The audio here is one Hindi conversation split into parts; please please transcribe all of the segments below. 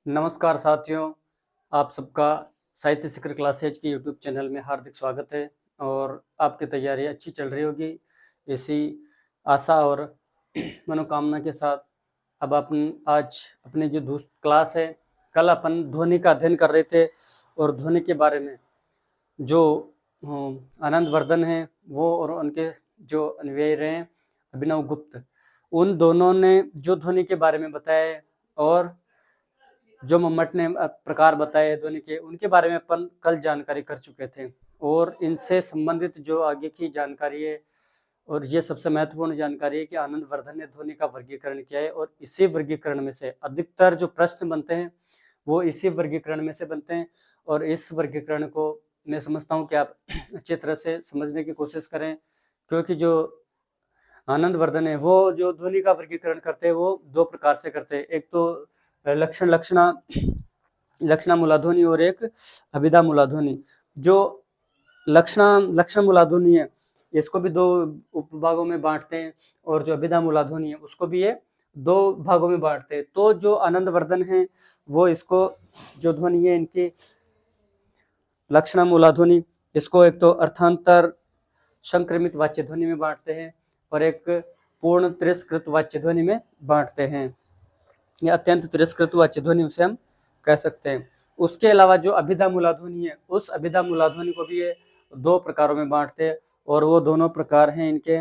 नमस्कार साथियों, आप सबका साहित्य शिखर क्लासेज के यूट्यूब चैनल में हार्दिक स्वागत है और आपकी तैयारी अच्छी चल रही होगी। इसी आशा और मनोकामना के साथ अब अपन आज अपनी जो क्लास है, कल अपन ध्वनि का अध्ययन कर रहे थे और ध्वनि के बारे में जो आनंद वर्धन है वो और उनके जो अनुयायी रहे अभिनव गुप्त, उन दोनों ने जो ध्वनि के बारे में बताया है और जो मम्मट ने प्रकार बताए ध्वनि के, उनके बारे में अपन कल जानकारी कर चुके थे और इनसे संबंधित जो आगे की जानकारी है और ये सबसे महत्वपूर्ण जानकारी है कि आनंद वर्धन ने ध्वनि का वर्गीकरण किया है और इसी वर्गीकरण में से अधिकतर जो प्रश्न बनते हैं वो इसी वर्गीकरण में से बनते हैं और इस वर्गीकरण को मैं समझता हूँ कि आप अच्छी तरह से समझने की कोशिश करें, क्योंकि जो आनंद वर्धन है वो जो ध्वनि का वर्गीकरण करते हैं वो दो प्रकार से करते हैं। एक तो लक्षणा मूलाध्वनि और एक अभिधा मूलाध्वनि। जो लक्षण मूलाध्वनि है इसको भी दो उपभागों में बांटते हैं और जो अभिधा मूलाध्वनि है उसको भी ये दो भागों में बांटते हैं। तो जो आनंद वर्धन है वो इसको जो ध्वनि है इनकी लक्षणा मूलाध्वनि, इसको एक तो अर्थांतर संक्रमित वाच्य ध्वनि में बांटते हैं और एक पूर्ण तिरस्कृत वाच्य ध्वनि में बांटते हैं, या अत्यंत तिरस्कृत वाच्य ध्वनि उसे हम कह सकते हैं। उसके अलावा जो अभिधा मूलाध्वनि है उस अभिधा मूलाध्वनि को भी ये दो प्रकारों में बांटते हैं और वो दोनों प्रकार हैं इनके,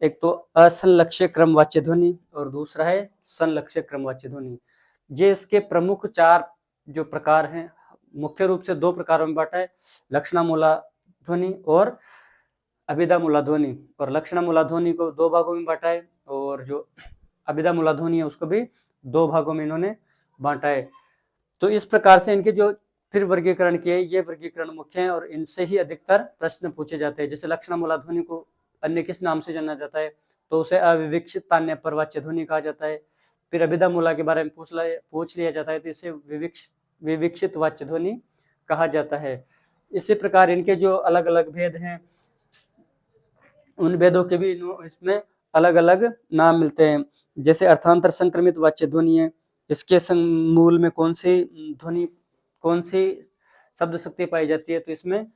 एक तो असंलक्ष्य क्रम वाच्य ध्वनि और दूसरा है संलक्ष्य क्रम वाच्य ध्वनि। ये इसके प्रमुख चार जो प्रकार हैं, मुख्य रूप से दो प्रकारों में बांटा है, लक्षणा मूलाध्वनि और अभिधा मूलाध्वनि। और लक्षणा मूलाध्वनि को दो भागों में बांटा है और जो अभिधा मूलाध्वनि है उसको भी दो भागों में इन्होंने बांटा है। तो इस प्रकार से इनके जो फिर वर्गीकरण किए, ये वर्गीकरण मुख्य हैं और इनसे ही अधिकतर प्रश्न पूछे जाते हैं। जैसे लक्षणा मूलाध्वनि को अन्य किस नाम से जाना जाता है, तो उसे अविवक्षित तान्य परवाच्य ध्वनि कहा जाता है। फिर अभिधा मूला के बारे में पूछ लिया जाता है तो इसे विविक्षित वाच्य ध्वनि कहा जाता है। इसी प्रकार इनके जो अलग अलग भेद हैं उन भेदों के भी इसमें अलग अलग नाम मिलते हैं। जैसे अर्थांतर संक्रमित वाच्य ध्वनि है, इसके मूल में कौन सी शब्द शक्ति पाई जाती है, तो इसमें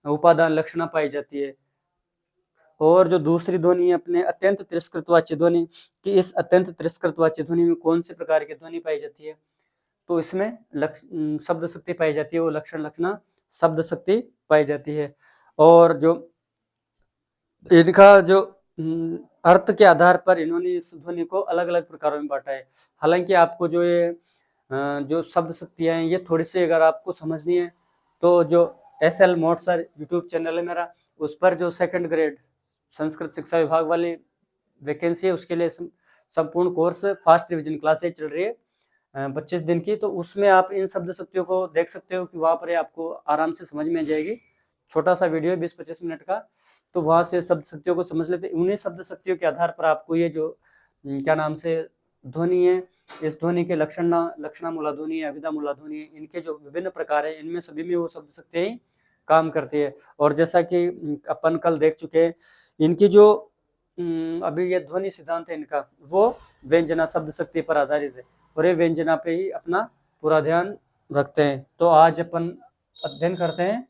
उपादान लक्षणा पाई जाती है। और जो दूसरी ध्वनि है अपने अत्यंत तिरस्कृत वाच्य ध्वनि, कि इस अत्यंत तिरस्कृत वाच्य ध्वनि में कौन से प्रकार की ध्वनि पाई जाती है, तो इसमें शब्द शक्ति पाई जाती है, वो लक्षण लक्षणा शब्द शक्ति पाई जाती है। और जो इनका जो अर्थ के आधार पर इन्होंने इस ध्वनि को अलग अलग प्रकारों में बांटा है। हालांकि आपको जो ये जो शब्द शक्तियां हैं ये थोड़ी सी अगर आपको समझनी है तो जो SL mode sir YouTube channel है मेरा, उस पर जो सेकंड ग्रेड संस्कृत शिक्षा विभाग वाली वैकेंसी है उसके लिए संपूर्ण कोर्स फास्ट रिविजन क्लासेज चल रही है 25 दिन की, तो उसमें आप इन शब्द शक्तियों को देख सकते हो कि वहां पर आपको आराम से समझ में आ जाएगी। छोटा सा वीडियो है 20-25 मिनट का, तो वहां से शब्द शक्तियों को समझ लेते। उन्हीं शब्द शक्तियों के आधार पर आपको ये जो क्या नाम से ध्वनि है, इस ध्वनि के लक्षणा मूलाध्वनि, अभिधा मूलाध्वनि, इनके जो विभिन्न प्रकार है इनमें सभी में वो शब्द शक्तियां ही काम करती है। और जैसा कि अपन कल देख चुके हैं, इनकी जो अभी ये ध्वनि सिद्धांत है इनका, वो व्यंजना शब्द शक्ति पर आधारित है और ये व्यंजना पे ही अपना पूरा ध्यान रखते हैं। तो आज अपन अध्ययन करते हैं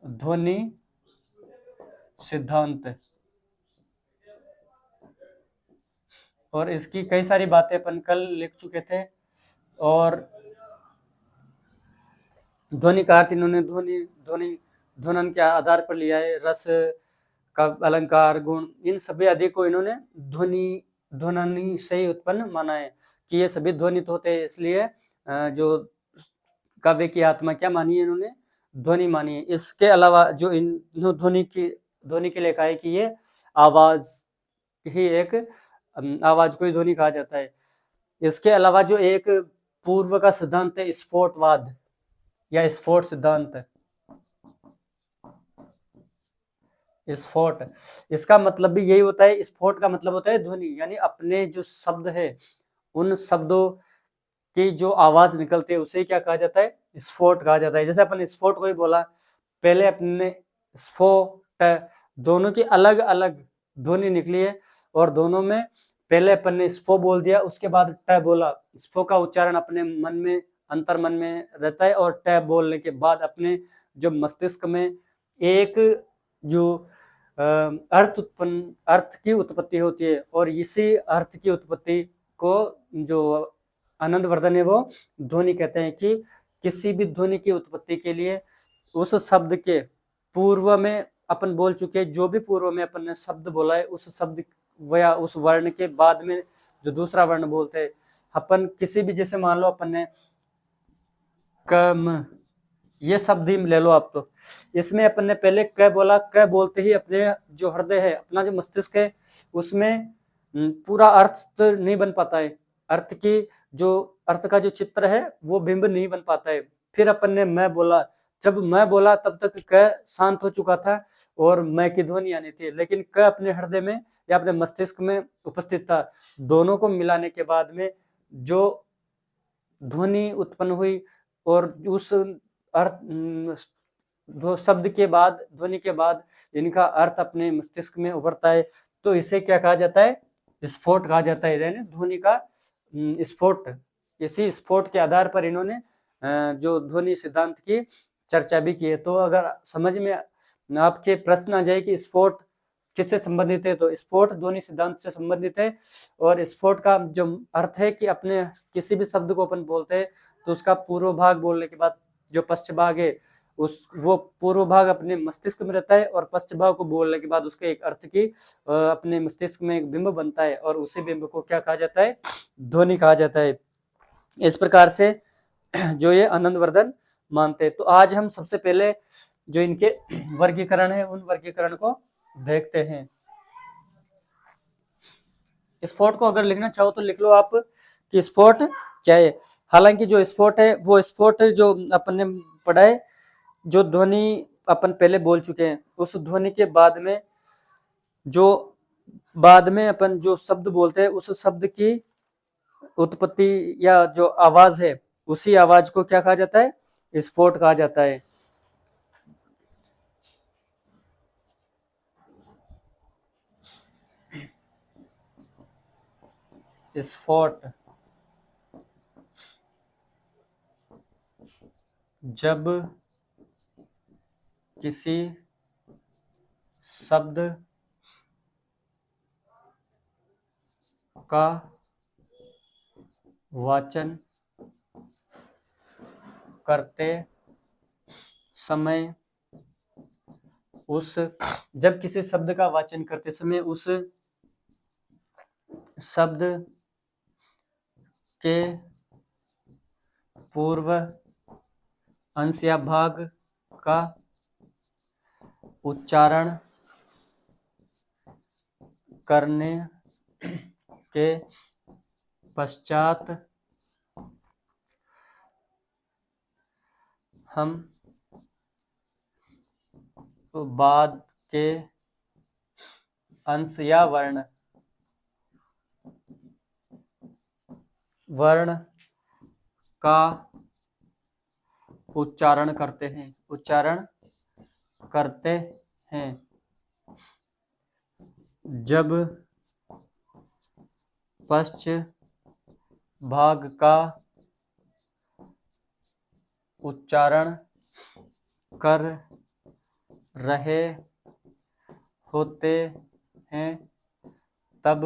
ध्वनि सिद्धांत, और इसकी कई सारी बातें अपन कल लिख चुके थे। और ध्वनि का अर्थ इन्होंने ध्वनन के आधार पर लिया है, रस का अलंकार, गुण, इन सभी आदि को इन्होंने ध्वनि से ही उत्पन्न माना है कि ये सभी ध्वनित होते हैं। इसलिए जो काव्य की आत्मा क्या मानी है इन्होंने, ध्वनि मानी है। इसके अलावा जो इन ध्वनि के लिए कहा है कि ये आवाज ही एक आवाज को ही ध्वनि कहा जाता है। इसके अलावा जो एक पूर्व का सिद्धांत है स्फोटवाद या स्फोट सिद्धांत, स्फोट, इसका मतलब भी यही होता है। स्फोट का मतलब होता है ध्वनि, यानी अपने जो शब्द है उन शब्दों की जो आवाज निकलती है उसे क्या कहा जाता है, स्फोट कहा जाता है। जैसे अपन स्फोट को ही बोला, पहले अपने स्फोट दोनों की अलग अलग ध्वनि निकली है और दोनों में पहले अपन ने स्फो बोल दिया, उसके बाद ट बोला। स्फो का उच्चारण अपने मन में, अंतर मन में रहता है, और ट बोलने के बाद अपने जो मस्तिष्क में एक जो अर्थ की उत्पत्ति होती है, और इसी अर्थ की उत्पत्ति को जो आनंदवर्धन है वो ध्वनि कहते हैं। कि किसी भी ध्वनि की उत्पत्ति के लिए उस शब्द के पूर्व में अपन बोल चुके, जो भी पूर्व में अपन ने शब्द बोला है, उस शब्द या उस वर्ण के बाद में जो दूसरा वर्ण बोलते हैं अपन, किसी भी, जैसे मान लो अपन ने कम, ये शब्द ही ले लो आप, तो इसमें अपन ने पहले क बोला, क बोलते ही अपने जो हृदय है, अपना जो मस्तिष्क है, उसमें पूरा अर्थ तो नहीं बन पाता है, अर्थ की जो अर्थ का जो चित्र है वो बिंब नहीं बन पाता है। फिर अपन ने मैं बोला, जब मैं बोला तब तक क शांत हो चुका था और मैं की ध्वनि आनी थी, लेकिन क अपने हृदय में या अपने मस्तिष्क में उपस्थित था। दोनों को मिलाने के बाद में जो ध्वनि उत्पन्न हुई, और उस अर्थ शब्द के बाद, ध्वनि के बाद इनका अर्थ अपने मस्तिष्क में उभरता है, तो इसे क्या कहा जाता है? स्फोट कहा जाता है, यानी ध्वनि का स्फोट। इसी स्फोट के आधार पर इन्होंने जो ध्वनि सिद्धांत की चर्चा भी की है। तो अगर समझ में आपके प्रश्न आ जाए कि स्फोट किससे संबंधित है, तो स्फोट ध्वनि सिद्धांत से संबंधित है। और स्फोट का जो अर्थ है कि अपने किसी भी शब्द को अपन बोलते हैं तो उसका पूर्व भाग बोलने के बाद जो पश्च भाग है, वो पूर्व भाग अपने मस्तिष्क में रहता है, और पश्च भाग को बोलने के बाद उसके एक अर्थ की अपने मस्तिष्क में एक बिंब बनता है, और उसी बिंब को क्या कहा जाता है? ध्वनि कहा जाता है। इस प्रकार से जो ये आनंदवर्धन मानते हैं। तो आज हम सबसे पहले जो इनके वर्गीकरण है, उन वर्गीकरण को देखते हैं। स्फोट को अगर लिखना चाहो तो लिख लो आप कि स्फोट क्या है। हालांकि जो स्फोट है वो स्फोट जो अपन ने पढ़ा है, जो ध्वनि अपन पहले बोल चुके हैं, उस ध्वनि के बाद में अपन जो शब्द बोलते हैं, उस शब्द की उत्पत्ति या जो आवाज है, उसी आवाज को क्या कहा जाता है? स्फोट कहा जाता है। स्फोट जब किसी शब्द का वाचन करते समय जब किसी शब्द का वाचन करते समय उस शब्द के पूर्व अंश या भाग का उच्चारण करने के पश्चात हम बाद के अंश या वर्ण का उच्चारण करते हैं। जब पश्च भाग का उच्चारण कर रहे होते हैं तब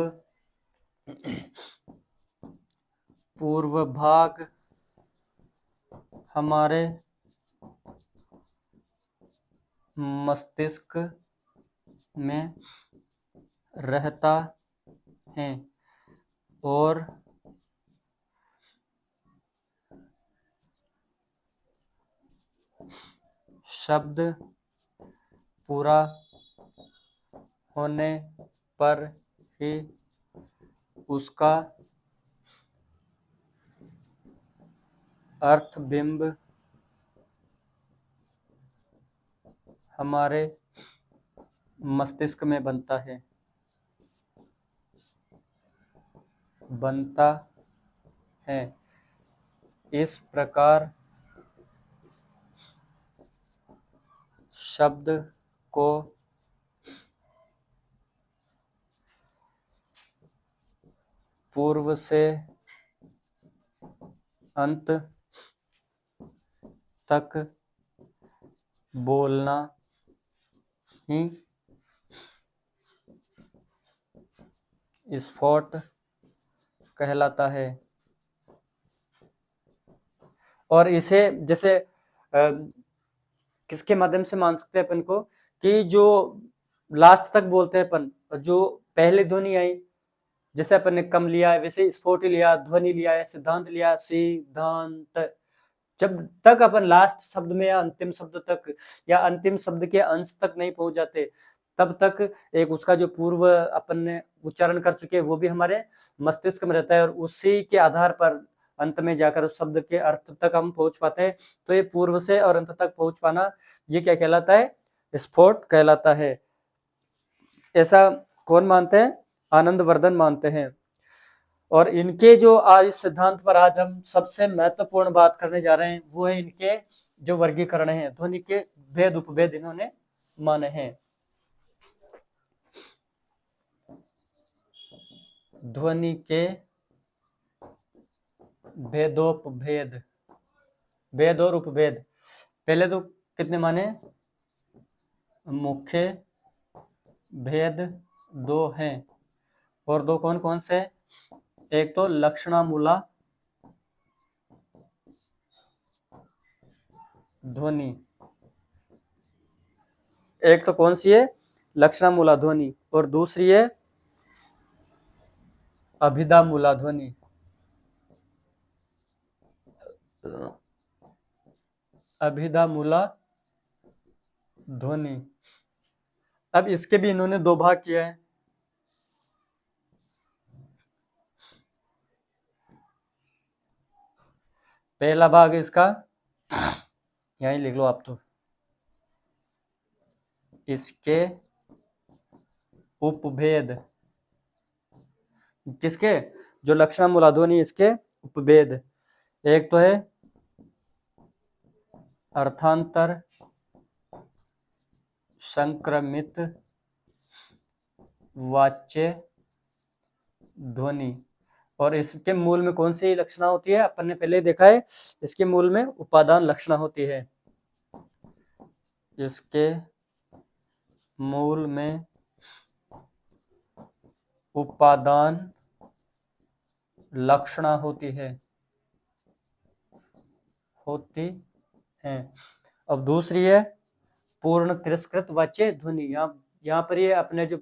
पूर्व भाग हमारे मस्तिष्क में रहता है और शब्द पूरा होने पर ही उसका अर्थबिंब हमारे मस्तिष्क में बनता है। इस प्रकार शब्द को पूर्व से अंत तक बोलना ही स्फोट कहलाता है। और इसे जैसे किसके माध्यम से मान सकते हैं अपन को कि जो लास्ट तक बोलते हैं अपन, जो पहले ध्वनि आई, जैसे अपन ने कम लिया है वैसे स्फोट लिया, ध्वनि लिया है, सिद्धांत लिया, सिद्धांत। जब तक अपन लास्ट शब्द में या अंतिम शब्द तक या अंतिम शब्द के अंश तक नहीं पहुंच जाते, तब तक एक उसका जो पूर्व अपन ने उच्चारण कर चुके हैं वो भी हमारे मस्तिष्क में रहता है, और उसी के आधार पर अंत में जाकर उस शब्द के अर्थ तक हम पहुंच पाते हैं। तो ये पूर्व से और अंत तक पहुंच पाना, ये क्या कहलाता है? स्फोट कहलाता है। ऐसा कौन मानते हैं? आनंदवर्धन मानते हैं। और इनके जो आज इस सिद्धांत पर आज हम सबसे महत्वपूर्ण बात करने जा रहे हैं वो है इनके जो वर्गीकरण है, ध्वनि के भेद उपभेद इन्होंने माने हैं। ध्वनि के भेदोपभेद, भेद और उपभेद। पहले तो कितने माने? मुख्य भेद दो हैं, और दो कौन कौन से? एक तो लक्षणामूला ध्वनि, एक तो कौन सी है? लक्षणामूला ध्वनि, और दूसरी है अभिधामूला ध्वनि। अभिधामूला ध्वनि। अब इसके भी इन्होंने दो भाग किया है। पहला भाग इसका यहीं लिख लो आप, तो इसके उपभेद, किसके? जो लक्षणामूला ध्वनि, इसके उपभेद। एक तो है अर्थांतर संक्रमित वाच्य ध्वनि, और इसके मूल में कौन सी लक्षणा होती है? अपन ने पहले देखा है, इसके मूल में उपादान लक्षणा होती है। इसके मूल में उपादान लक्षणा होती है। अब दूसरी है पूर्ण तिरस्कृत वाच्य ध्वनि। यहाँ पर ये अपने जो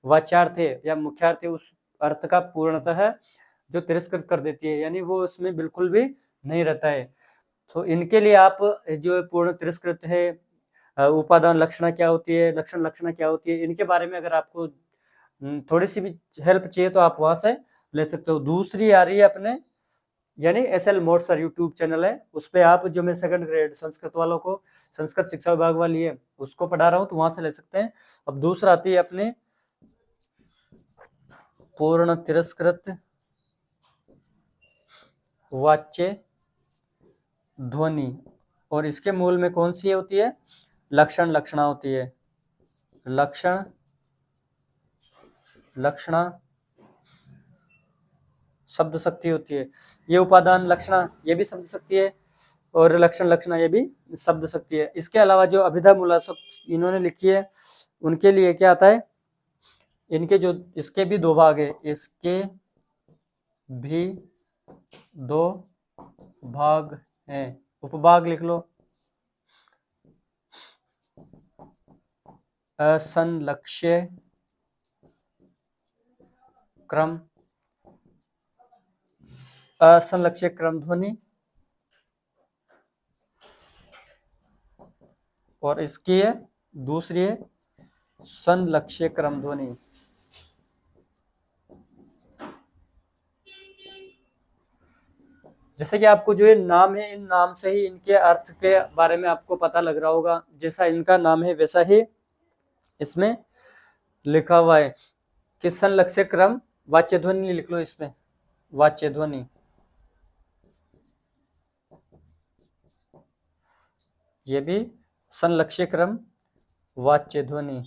वाच्यार्थ है या मुख्यार्थ है उस अर्थ का पूर्णतः जो तिरस्कृत कर देती है, यानी वो उसमें बिल्कुल भी नहीं रहता है। तो इनके लिए आप जो पूर्ण तिरस्कृत है, उपादान लक्षणा क्या होती है, लक्षण लक्षणा क्या होती है, इनके बारे में अगर आपको थोड़ी सी भी हेल्प चाहिए तो आप वहां से ले सकते हो। दूसरी आ रही है अपने यानी SL mode sir YouTube channel है, उस पर आप जो मैं सेकंड ग्रेड संस्कृत वालों को, संस्कृत शिक्षा विभाग वाली है उसको पढ़ा रहा हूँ, तो वहां से ले सकते हैं। अब दूसरा आती है अपने पूर्ण तिरस्कृत वाच्य ध्वनि, और इसके मूल में कौन सी होती है? लक्षण लक्षणा होती है। लक्षण लक्षणा शब्द शक्ति होती है। ये उपादान लक्षणा ये भी शब्द शक्ति है, और लक्षण लक्षणा ये भी शब्द शक्ति है। इसके अलावा जो अभिधामूला इन्होंने लिखी है उनके लिए क्या आता है? इनके जो इसके भी दो भाग है, इसके भी दो भाग हैं। उपभाग लिख लो। असंलक्ष्य क्रम, असंलक्ष्य क्रम ध्वनि, और इसकी है दूसरी है संलक्ष्य क्रम ध्वनि। जैसे कि आपको जो ये नाम है, इन नाम से ही इनके अर्थ के बारे में आपको पता लग रहा होगा। जैसा इनका नाम है वैसा ही इसमें लिखा हुआ है कि संलक्ष्य क्रम वाच्य ध्वनि लिख लो इसमें, वाच्य ध्वनि। ये भी संलक्ष्य क्रम वाच्य ध्वनि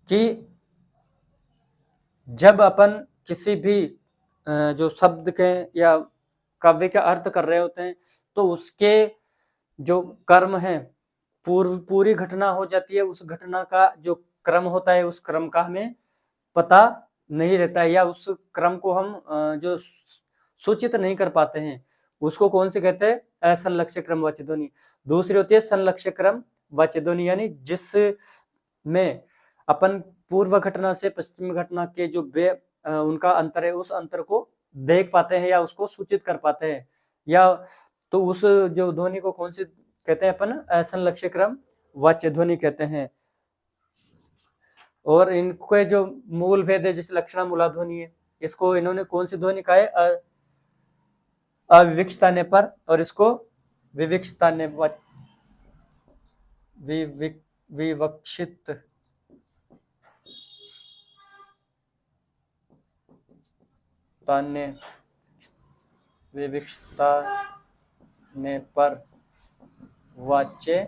कि जब अपन किसी भी जो शब्द के या काव्य का अर्थ कर रहे होते हैं तो उसके जो कर्म है पूरी घटना हो जाती है, उस घटना का जो क्रम होता है उस क्रम का हमें पता नहीं रहता है, या उस क्रम को हम जो सूचित नहीं कर पाते हैं, उसको कौन से कहते हैं? असंलक्ष्य क्रम वाच्य ध्वनि। दूसरी होती है संलक्ष्य क्रम वाच्य ध्वनि, यानी जिसमें अपन पूर्व घटना से पश्चिम घटना के जो उनका अंतर है उस अंतर को देख पाते हैं या उसको सूचित कर पाते हैं, या तो उस जो ध्वनि को कौन सी कहते हैं अपन? असंलक्ष्य क्रम वाच्य ध्वनि कहते हैं। और इनके जो मूल भेद है, जैसे लक्षणा मूला ध्वनि है, इसको इन्होंने कौन सी ध्वनि कहा है? अविवक्षित आने पर, और इसको विवक्षित आने विवक्षित विवक्षिताने पर वाच्य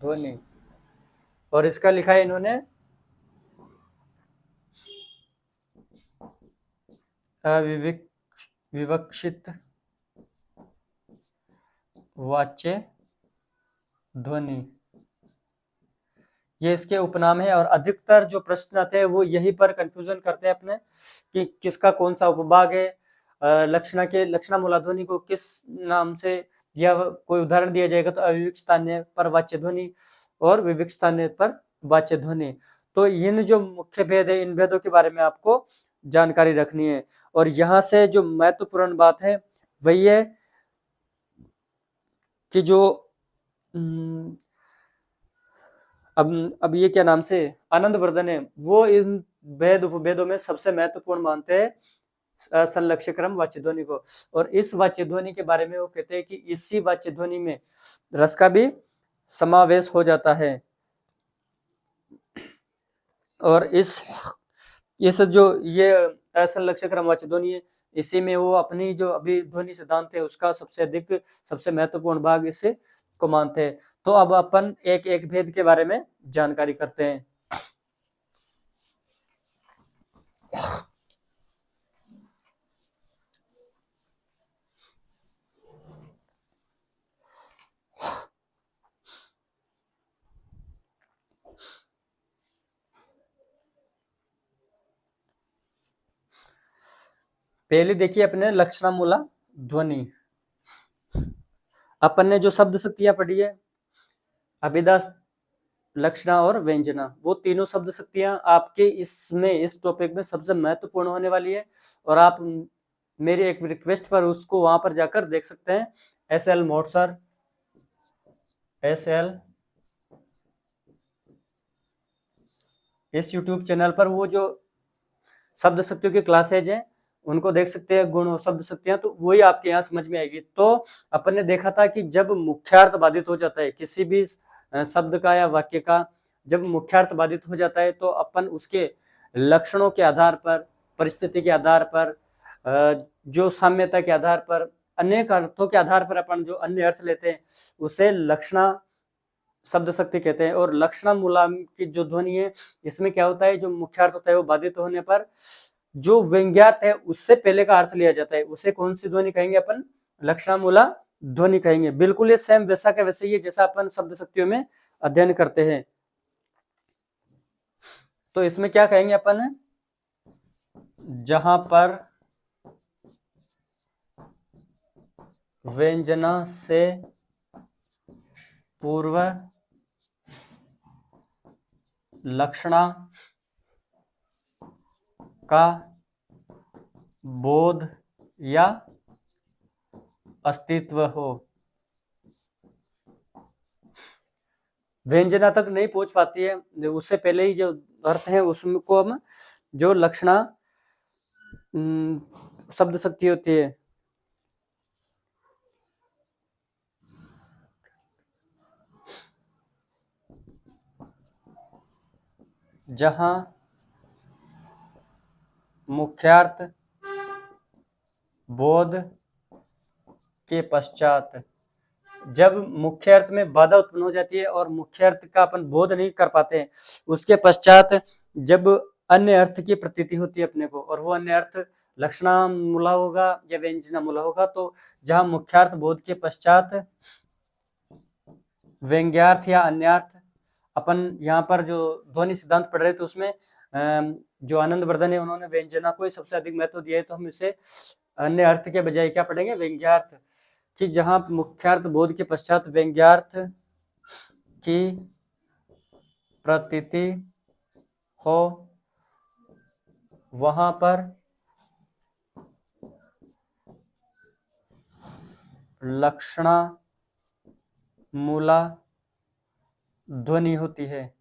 ध्वनि। और इसका लिखा है इन्होंने विवक्षित वाच्य ध्वनि, ये इसके उपनाम है। और अधिकतर जो प्रश्न आते हैं वो यही पर कंफ्यूजन करते हैं अपने कि किसका कौन सा उपभाग है। लक्षणा मूला ध्वनि को किस नाम से, या कोई उदाहरण दिया जाएगा तो अविवक्षितान्य पर वाच्य ध्वनि और विवक्षितान्य पर वाच्य ध्वनि। तो इन जो मुख्य भेद है, इन भेदों के बारे में आपको जानकारी रखनी है। और यहाँ से जो महत्वपूर्ण बात है वही है कि जो अब ये क्या नाम से आनंदवर्धन है, वो इन भेद उपभेदों में सबसे महत्वपूर्ण मानते हैं संलक्ष्य क्रम वाच्य ध्वनि को। और इस वाच्य ध्वनि के बारे में वो कहते हैं कि इसी वाच्य ध्वनि में रस का भी समावेश हो जाता है। और इस जो ये असंलक्ष्य क्रम वाच्य ध्वनि है, इसी में वो अपनी जो अभी ध्वनि सिद्धांत है उसका सबसे महत्वपूर्ण भाग इसे को मानते हैं। तो अब अपन एक एक भेद के बारे में जानकारी करते हैं। पहले देखिए अपने लक्षणा मूला ध्वनि। अपन ने जो शब्द शक्तियां पढ़ी है, अभिधा, लक्षणा और व्यंजना, वो तीनों शब्द शक्तियां आपके इस टॉपिक में सबसे महत्वपूर्ण होने वाली है। और आप मेरी एक रिक्वेस्ट पर उसको वहां पर जाकर देख सकते हैं। SL मोड सर, SL इस YouTube चैनल पर वो जो शब्द शक्तियों की क्लासेज हैं उनको देख सकते हैं, गुण और शब्द शक्तियां, तो वही आपके यहाँ समझ में आएगी। तो अपन ने देखा था कि जब मुख्यार्थ बाधित हो जाता है किसी भी शब्द का या वाक्य का, जब मुख्यार्थ बाधित हो जाता है तो अपन उसके लक्षणों के आधार पर, परिस्थिति के आधार पर, जो साम्यता के आधार पर, अनेक अर्थों के आधार पर अपन जो अन्य अर्थ लेते हैं उसे लक्षणा शब्द शक्ति कहते हैं। और लक्षणा मूला की जो ध्वनि है, इसमें क्या होता है, जो मुख्यार्थ होता है वो बाधित होने पर जो व्यंग्यार्थ है उससे पहले का अर्थ लिया जाता है, उसे कौन सी ध्वनि कहेंगे अपन? लक्षणा मूला ध्वनि कहेंगे। बिल्कुल ये सेम वैसा का वैसे ही है जैसा अपन शब्द शक्तियों में अध्ययन करते हैं। तो इसमें क्या कहेंगे अपन? जहां पर व्यंजना से पूर्व लक्षणा का बोध या अस्तित्व हो। व्यंजना तक नहीं पहुंच पाती है, उससे पहले ही जो अर्थ है उसको हम जो लक्षणा शब्द शक्ति होती है, जहां मुख्यार्थ बोध के पश्चात, जब मुख्य अर्थ में बाधा उत्पन्न हो जाती है और मुख्य अर्थ का अपन बोध नहीं कर पाते हैं, उसके पश्चात जब अन्य अर्थ की प्रतीति होती है अपने को, और वो अन्य अर्थ लक्षणामूला होगा या व्यंजनामूला होगा। तो जहां मुख्यार्थ बोध के पश्चात व्यंग्यार्थ या अन्यार्थ, अपन यहाँ पर जो ध्वनि सिद्धांत पढ़ रहे थे उसमें जो आनंदवर्धन है उन्होंने व्यंजना को ही सबसे अधिक महत्व दिया है, तो हम इसे अन्य अर्थ के बजाय क्या पढ़ेंगे, व्यंग्यार्थ, कि जहां मुख्यार्थ बोध के पश्चात व्यंग्यार्थ की प्रतीति हो वहां पर लक्षणामूला ध्वनि होती है।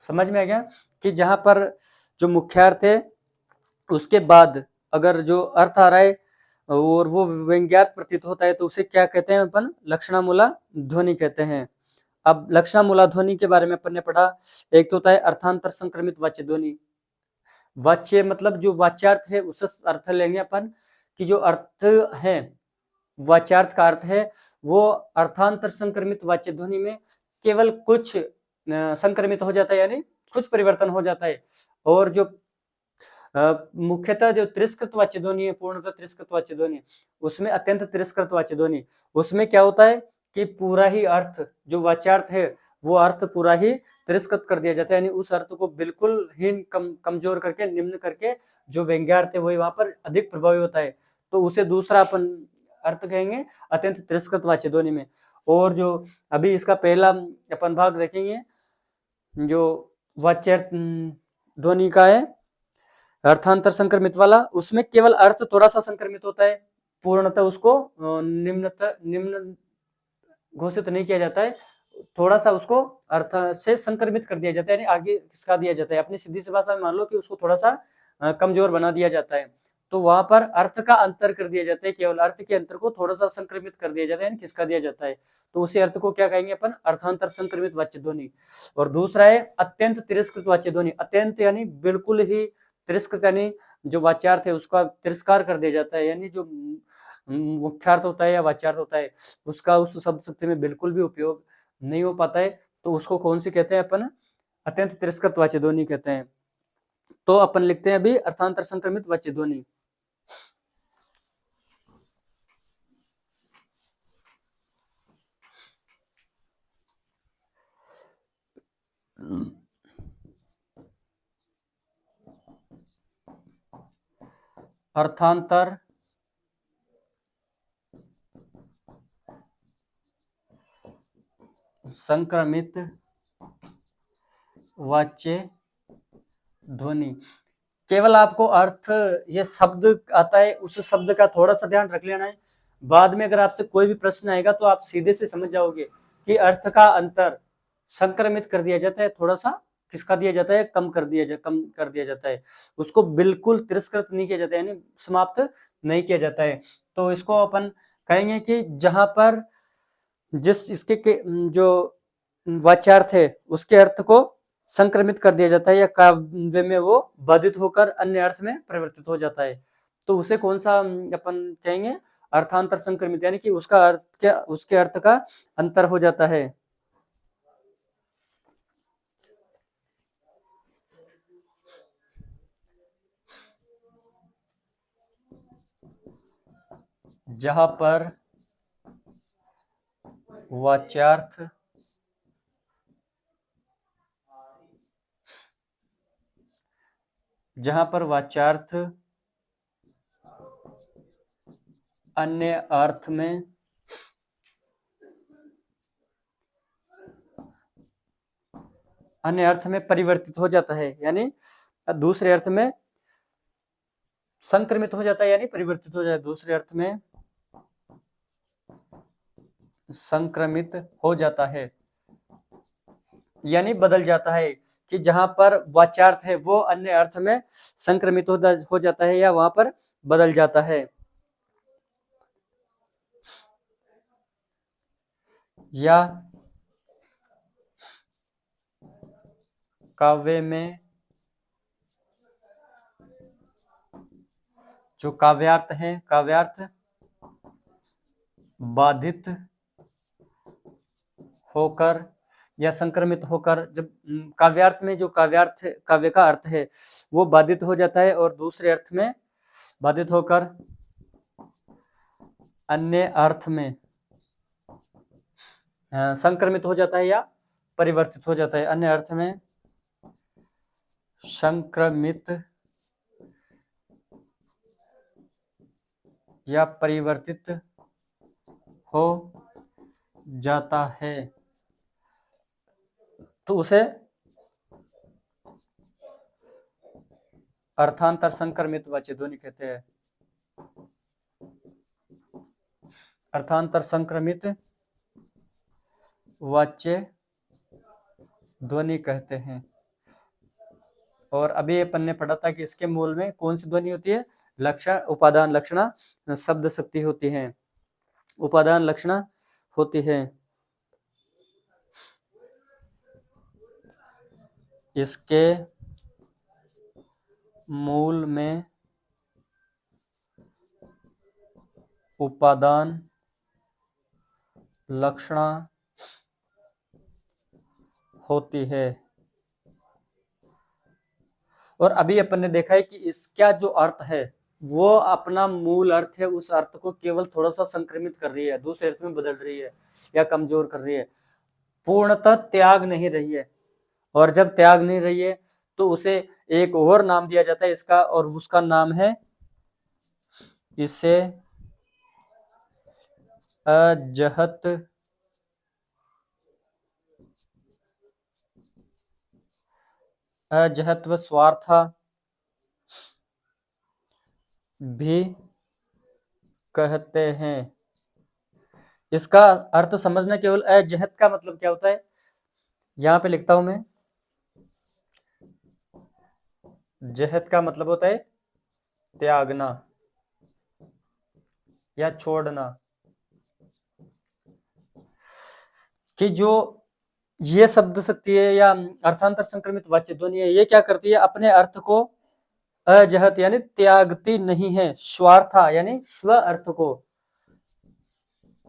समझ में आ गया कि जहां पर जो मुख्यार्थ है उसके बाद अगर जो अर्थ आ रहा है और वो व्यंग्यार्थ प्रतीत होता है तो उसे क्या कहते हैं अपन, लक्षणामूला ध्वनि कहते हैं। अब लक्षणामूला ध्वनि के बारे में अपन ने पढ़ा, एक तो होता है अर्थांतर संक्रमित वाच्य ध्वनि। वाच्य मतलब जो वाच्यार्थ है उससे अर्थ लेंगे अपन, कि जो अर्थ है वाच्यार्थ का अर्थ है वो अर्थांतर संक्रमित वाच्य ध्वनि में केवल कुछ संक्रमित हो जाता है, यानी कुछ परिवर्तन हो जाता है। और जो मुख्यतः जो तिरस्कृत वाच्य ध्वनि है, पूर्णतः तिरस्कृत वाच्य ध्वनि, उसमें अत्यंत तिरस्कृत वाच्य ध्वनि, उसमें क्या होता है कि पूरा ही अर्थ जो वाच्यार्थ है वो अर्थ पूरा ही तिरस्कृत कर दिया जाता है, यानी उस अर्थ को बिल्कुल ही कमजोर करके, निम्न करके जो व्यंग्यार्थ है वही वहां पर अधिक प्रभावी होता है। तो उसे दूसरा अपन अर्थ कहेंगे अत्यंत तिरस्कृत वाच्य ध्वनि में। और जो अभी इसका पहला अपन भाग देखेंगे जो वाच्यार्थ ध्वनि का है अर्थांतर संक्रमित वाला, उसमें केवल अर्थ थोड़ा सा संक्रमित होता है, पूर्णतः उसको निम्न घोषित नहीं किया जाता है, थोड़ा सा उसको अर्थ से संक्रमित कर दिया जाता है, यानी आगे खिसका दिया जाता है। अपनी सीधी सी भाषा में मान लो कि उसको थोड़ा सा कमजोर बना दिया जाता है, तो वहां पर अर्थ का अंतर कर दिया जाता है, केवल अर्थ के अंतर को थोड़ा सा संक्रमित कर दिया जाता है, यानी खिसका दिया जाता है। तो उसी अर्थ को क्या कहेंगे अपन, अर्थांतर संक्रमित वाच्य ध्वनि। और दूसरा है अत्यंत तिरस्कृत वाच्य ध्वनि। अत्यंत यानी बिल्कुल ही तिरस्कृत, यानी जो वाच्यार्थ है उसका तिरस्कार कर दिया जाता है, यानी जो मुख्यार्थ होता है या वाच्यार्थ होता है उसका उस शब्द शक्ति में बिल्कुल भी उपयोग नहीं हो पाता है, तो उसको कौन सी कहते हैं अपन, अत्यंत तिरस्कृत वाच्य ध्वनि कहते हैं। तो अपन लिखते हैं अभी अर्थांतर संक्रमित वाच्य ध्वनि। अर्थांतर संक्रमित वाच्य ध्वनि, केवल आपको अर्थ ये शब्द आता है उस शब्द का थोड़ा सा ध्यान रख लेना है, बाद में अगर आपसे कोई भी प्रश्न आएगा तो आप सीधे से समझ जाओगे कि अर्थ का अंतर संक्रमित कर दिया जाता है, थोड़ा सा किसका दिया जाता है, कम कर दिया जाता है, उसको बिल्कुल तिरस्कृत नहीं किया जाता है, यानी समाप्त नहीं किया जाता है। तो इसको अपन कहेंगे कि जहां पर जिस इसके जो वाच्यार्थ है उसके अर्थ को संक्रमित कर दिया जाता है या काव्य में वो बाधित होकर अन्य अर्थ में परिवर्तित हो जाता है, तो उसे कौन सा अपन कहेंगे, अर्थांतर संक्रमित, यानी कि उसका अर्थ क्या, उसके अर्थ का अंतर हो जाता है। जहां पर वाच्यार्थ अन्य अर्थ में परिवर्तित हो जाता है, यानी दूसरे अर्थ में संक्रमित हो जाता है, यानी परिवर्तित हो जाता है, दूसरे अर्थ में संक्रमित हो जाता है, यानी बदल जाता है, कि जहां पर वाच्यार्थ है वो अन्य अर्थ में संक्रमित हो जाता है या वहां पर बदल जाता है। या काव्य में जो काव्यार्थ है, काव्यार्थ बाधित होकर, या संक्रमित होकर, जब काव्यार्थ में जो काव्य का अर्थ है वो बाधित हो जाता है और दूसरे अर्थ में बाधित होकर अन्य अर्थ में संक्रमित हो जाता है या परिवर्तित हो जाता है, अन्य अर्थ में संक्रमित या परिवर्तित हो जाता है, तो उसे अर्थांतर संक्रमित वाच्य ध्वनि कहते हैं। अर्थांतर संक्रमित वाच्य ध्वनि कहते हैं। और अभी अपन ने पढ़ा था कि इसके मूल में कौन सी ध्वनि होती है? लक्षण, उपादान, लक्षणा, शब्द शक्ति होती है। उपादान लक्षणा होती है। इसके मूल में उपादान लक्षणा होती है। और अभी अपन ने देखा है कि इसका जो अर्थ है वो अपना मूल अर्थ है, उस अर्थ को केवल थोड़ा सा संक्रमित कर रही है, दूसरे अर्थ में बदल रही है या कमजोर कर रही है, पूर्णतः त्याग नहीं रही है। और जब त्याग नहीं रही है तो उसे एक और नाम दिया जाता है इसका, और उसका नाम है, इसे अजहत अजहत्व स्वार्थ भी कहते हैं। इसका अर्थ समझना, केवल अजहत का मतलब क्या होता है, यहां पे लिखता हूं मैं। जहत का मतलब होता है त्यागना या छोड़ना, कि जो ये शब्द शक्ति है या अर्थांतर संक्रमित वाच्य ध्वनि है, ये क्या करती है, अपने अर्थ को अजहत यानी त्यागती नहीं है, स्वार्था यानी स्व अर्थ को,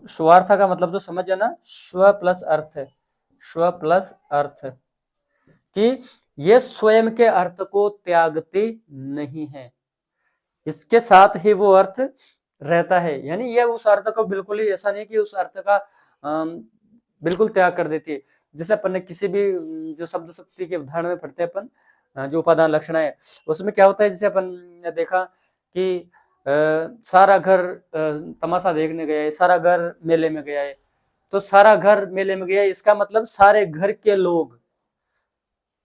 स्वार्था का मतलब तो समझ जाना, स्व प्लस अर्थ, स्व प्लस अर्थ, कि ये स्वयं के अर्थ को त्यागती नहीं है, इसके साथ ही वो अर्थ रहता है। यानी ये उस अर्थ को बिल्कुल ही, ऐसा नहीं कि उस अर्थ का बिल्कुल त्याग कर देती है। जैसे अपन ने किसी भी जो शब्द शक्ति के उदाहरण में पढ़ते हैं अपन, जो उपादान लक्षण है उसमें क्या होता है, जैसे अपन ने देखा कि सारा घर तमाशा देखने गया है, सारा घर मेले में गया है, तो सारा घर मेले में गया है, इसका मतलब सारे घर के लोग,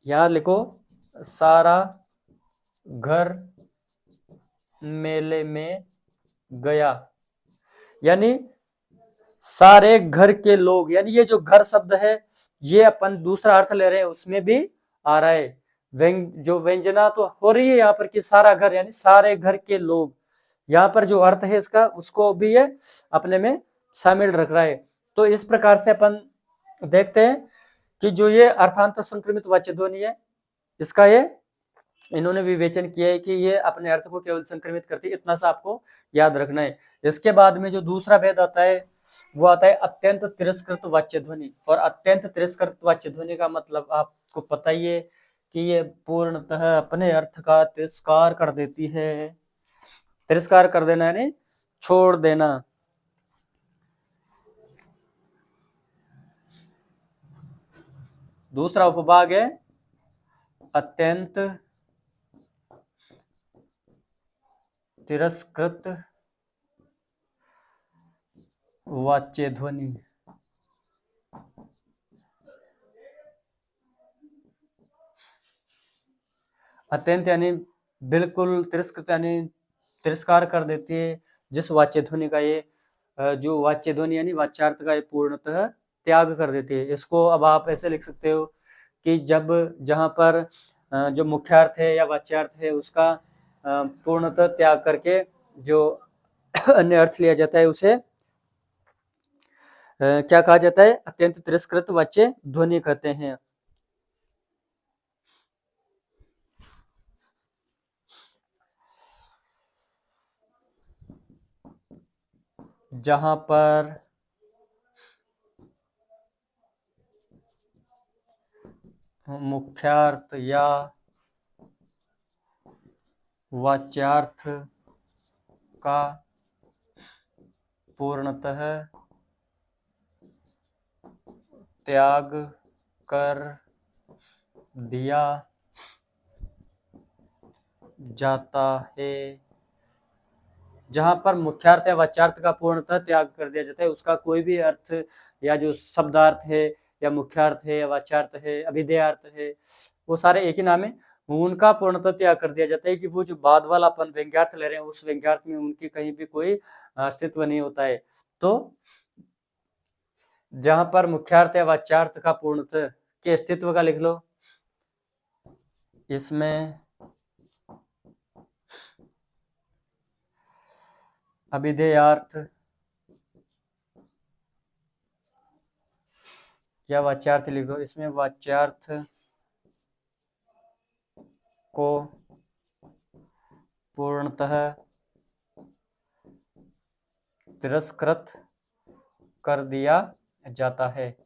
यहां लिखो, सारा घर मेले में गया, यानी सारे घर के लोग, यानी ये जो घर शब्द है ये अपन दूसरा अर्थ ले रहे हैं, उसमें भी आ रहा है। जो व्यंजना तो हो रही है यहाँ पर कि सारा घर यानी सारे घर के लोग, यहाँ पर जो अर्थ है इसका उसको भी ये अपने में शामिल रख रहा है। तो इस प्रकार से अपन देखते हैं कि जो ये अर्थांतर संक्रमित वाच्य ध्वनि है, इसका ये इन्होंने विवेचन किया है कि ये अपने अर्थ को केवल संक्रमित करती है, इतना सा आपको याद रखना है। इसके बाद में जो दूसरा भेद आता है वो आता है अत्यंत तिरस्कृत वाच्य ध्वनि। और अत्यंत तिरस्कृत वाच्य ध्वनि का मतलब आपको पता ही है कि ये पूर्णतः अपने अर्थ का तिरस्कार कर देती है। तिरस्कार कर देना यानी छोड़ देना। दूसरा उपभाग है अत्यंत तिरस्कृत वाच्य ध्वनि। अत्यंत यानी बिल्कुल, तिरस्कृत यानी तिरस्कार कर देती है जिस वाच्य ध्वनि का ये जो वाच्य ध्वनि यानी वाच्यार्थ का ये पूर्णतः त्याग कर देती है। इसको अब आप ऐसे लिख सकते हो कि जब जहां पर जो मुख्यार्थ है या वाच्यार्थ है उसका पूर्णतः त्याग करके जो अन्य अर्थ लिया जाता है उसे क्या कहा जाता है, अत्यंत तिरस्कृत वाच्य ध्वनि कहते हैं। जहां पर मुख्यार्थ या वाच्यार्थ का पूर्णतः त्याग कर दिया जाता है। जहां पर मुख्यार्थ या वाच्यार्थ का पूर्णतः त्याग कर दिया जाता है, उसका कोई भी अर्थ या जो शब्दार्थ है या मुख्यार्थ है या वाच्यार्थ है, अभिधेयार्थ है, वो सारे एक ही नाम है, उनका पूर्णतः त्याग कर दिया जाता है कि वो जो बाद वाला अपन व्यंग्यार्थ ले रहे हैं उस व्यंग्यार्थ में उनकी कहीं भी कोई अस्तित्व नहीं होता है। तो जहां पर मुख्यार्थ या वाच्यार्थ का पूर्णतः के अस्तित्व का लिख लो, इसमें अभिधेयार्थ या वाच्यार्थ लिख लो, इसमें वाच्यार्थ को पूर्णतः तिरस्कृत कर दिया जाता है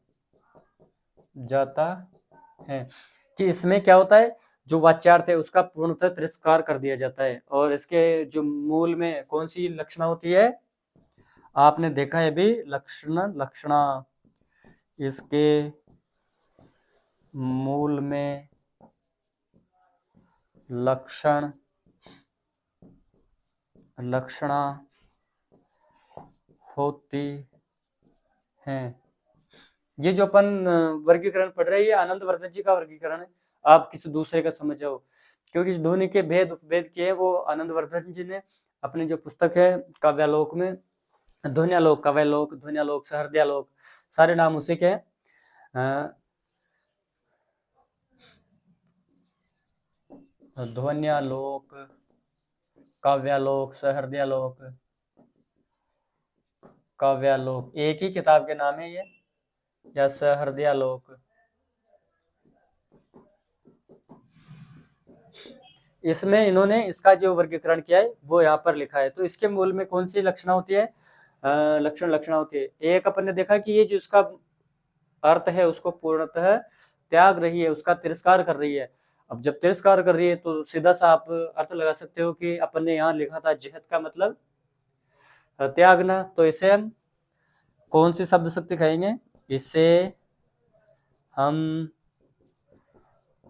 कि इसमें क्या होता है, जो वाच्यार्थ है उसका पूर्णतः तिरस्कार कर दिया जाता है। और इसके जो मूल में कौन सी लक्षणा होती है, आपने देखा है भी, लक्षणा। इसके मूल में लक्षणा होती हैं। ये जो अपन वर्गीकरण पढ़ रहे हैं ये आनंदवर्धन जी का वर्गीकरण है, आप किसी दूसरे का समझ जाओ, क्योंकि ध्वनि के भेद उपभेद किए वो आनंदवर्धन जी ने अपनी जो पुस्तक है काव्यालोक में, ध्वन्यालोक, काव्यालोक, ध्वन्यालोक, सहृदयालोक, सारे नाम उसी के हैं। ध्वन्यालोक, काव्यालोक, सहृदयालोक, काव्यालोक, एक ही किताब के नाम है ये, या सहृदयालोक। इसमें इन्होंने इसका जो वर्गीकरण किया है वो यहाँ पर लिखा है। तो इसके मूल में कौन सी लक्षणा होती है, लक्षणा होती है। एक अपन ने देखा कि ये जो इसका अर्थ है उसको पूर्णतः त्याग रही है, उसका तिरस्कार कर रही है। अब जब तिरस्कार कर रही है तो सीधा सा आप अर्थ लगा सकते हो कि अपन ने यहाँ लिखा था जहत का मतलब त्यागना, तो इसे हम कौन सी शब्द शक्ति कहेंगे, इसे हम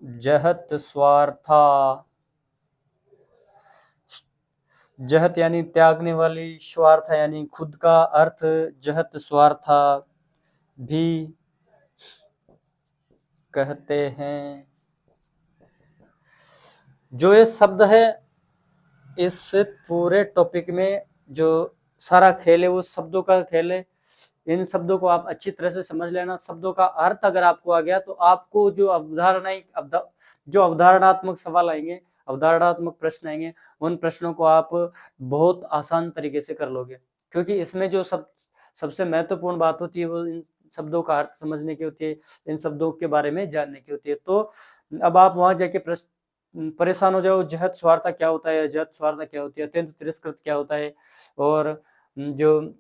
जहत स्वार्था, जहत यानी त्यागने वाली, स्वार्थ यानी खुद का अर्थ, जहत स्वार्था भी कहते हैं। जो ये शब्द है, इस पूरे टॉपिक में जो सारा खेल है वो शब्दों का खेल है। इन शब्दों को आप अच्छी तरह से समझ लेना। शब्दों का अर्थ अगर आपको आ गया तो आपको जो अवधारणात्मक सवाल आएंगे, अवधारणात्मक प्रश्न आएंगे, उन प्रश्नों को आप बहुत आसान तरीके से कर लोगे, क्योंकि इसमें जो सबसे महत्वपूर्ण बात होती है वो इन शब्दों का अर्थ समझने की होती है, इन शब्दों के बारे में जानने की होती है। तो अब आप वहां जाके परेशान हो जाओ, जहत स्वार्था क्या होता है, जहत स्वार्था क्या होती है, अत्यंत तिरस्कृत क्या होता है, और जो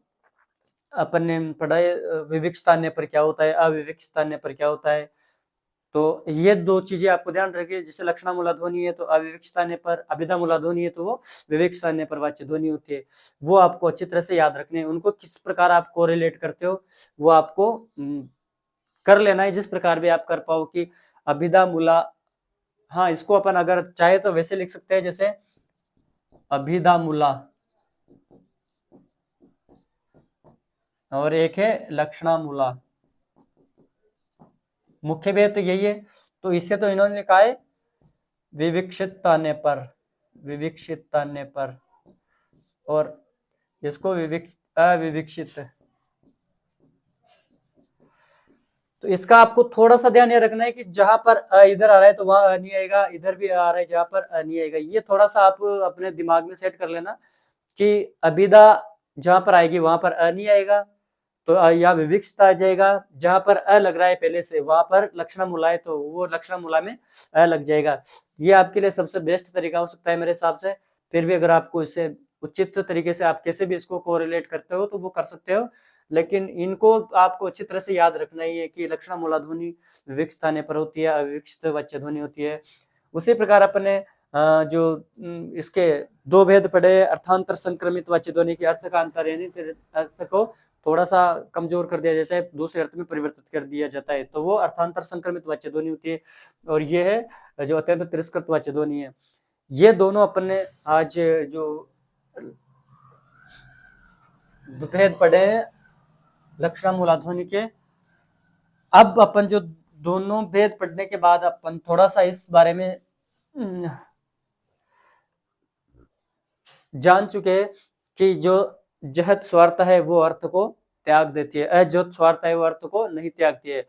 अपन ने पढ़ाई विविक्षतान्य पर क्या होता है, अविविक्षतान्य पर क्या होता है। तो ये दो चीजें आपको ध्यान रखिए, जैसे लक्षणा मूलाध्वनि है तो अविविक्षतान्य पर, अभिधा मूलाध्वनि है तो वो विविक्षतान्य पर वाच्य ध्वनि होती है। वो आपको अच्छी तरह से याद रखने हैं, उनको किस प्रकार आप कोरिलेट करते हो वो आपको कर लेना है, जिस प्रकार भी आप कर पाओ कि अभिधा मूला, हाँ इसको अपन अगर चाहे तो वैसे लिख सकते हैं जैसे अभिधा मूला, और एक है लक्षणा मूला। मुख्य भेद तो यही है। तो इससे तो इन्होंने लिखा है विविक्षित तान्य पर, विविक्षित तान्य पर, और इसको अविविक्षित। तो इसका आपको थोड़ा सा ध्यान ये रखना है कि जहां पर इधर आ रहा है तो वहां नहीं आएगा, इधर भी आ रहा है जहां पर नहीं आएगा। ये थोड़ा सा आप अपने दिमाग में सेट कर लेना कि अभिधा जहां पर आएगी वहां पर नहीं आएगा, तो यहाँ विविक्षित आ जाएगा। जहां पर लग रहा है पहले से वहां पर लक्षणा मूला है तो वो लक्षणा मूला में लग जाएगा। ये आपके लिए सबसे बेस्ट तरीका हो सकता है मेरे हिसाब से। फिर भी अगर आपको इससे उचित तरीके से आप कैसे भी इसको कोरिलेट करते हो तो वो कर सकते हो, लेकिन इनको आपको अच्छी तरह से याद रखना ही है कि लक्षणा मूलाध्वनि विविक्त स्थान पर होती है, अविविक्त वाच्य ध्वनि होती है। उसी प्रकार अपने जो इसके दो भेद पड़े, अर्थांतर संक्रमित वाच्य ध्वनि के अर्थ का अंतर, यानी अर्थ को थोड़ा सा कमजोर कर दिया जाता है, दूसरे अर्थ में परिवर्तित कर दिया जाता है, तो वो अर्थांतर संक्रमित वाच्य ध्वनि होती है। और ये है जो अत्यंत तिरस्कृत वाच्य ध्वनि है। ये दोनों अपन ने आज जो भेद पढ़े लक्षणा मूलाध्वनि के। अब अपन जो दोनों भेद पढ़ने के बाद अपन थोड़ा सा इस बारे में जान चुके कि जो जहत स्वार्थ है वो अर्थ को त्याग देती है, अजहत स्वार्थ है वो अर्थ को नहीं त्यागती है,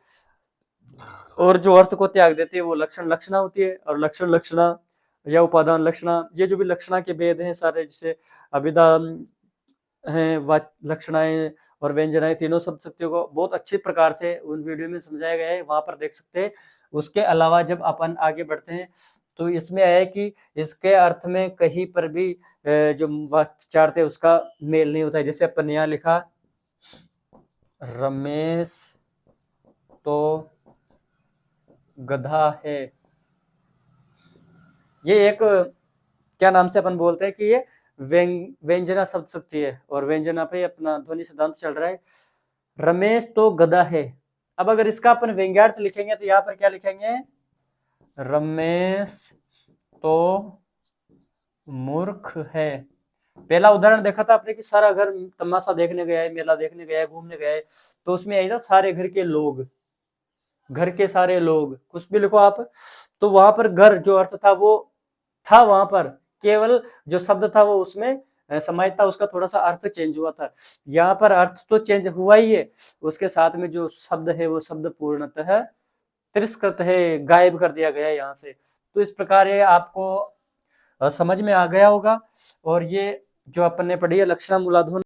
और जो अर्थ को त्याग देती है वो लक्षण लक्षणा होती है। और लक्षण लक्षणा या उपादान लक्षणा, ये जो भी लक्षणा के भेद हैं सारे, जैसे अभिधा हैं, लक्षणाएं और व्यंजनाएं, तीनों शब्द शक्तियों को बहुत अच्छी प्रकार से उन वीडियो में समझाया गया है, वहां पर देख सकते हैं। उसके अलावा जब अपन आगे बढ़ते हैं तो इसमें है कि इसके अर्थ में कहीं पर भी जो वाक्यार्थ है उसका मेल नहीं होता है। जैसे अपन यहाँ लिखा रमेश तो गधा है, ये एक क्या नाम से अपन बोलते हैं कि ये व्यंजना शब्द शक्ति है, और व्यंजना पे अपना ध्वनि सिद्धांत चल रहा है। रमेश तो गधा है। अब अगर इसका अपन व्यंग्यार्थ लिखेंगे तो यहाँ पर क्या लिखेंगे, रमेश तो मूर्ख है। पहला उदाहरण देखा था आपने कि सारा घर तमाशा देखने गया है, मेला देखने गया है, घूमने गया है, तो उसमें आई था सारे घर के लोग, घर के सारे लोग, कुछ भी लिखो आप, तो वहां पर घर जो अर्थ था वो था, वहां पर केवल जो शब्द था वो उसमें समाहित था, उसका थोड़ा सा अर्थ चेंज हुआ था। यहाँ पर अर्थ तो चेंज हुआ ही है, उसके साथ में जो शब्द है वो शब्द पूर्णतः तिरस्कृत है, गायब कर दिया गया है यहाँ से। तो इस प्रकार ये आपको समझ में आ गया होगा। और ये जो अपन ने पढ़ी है लक्षणा मूलाध्वनि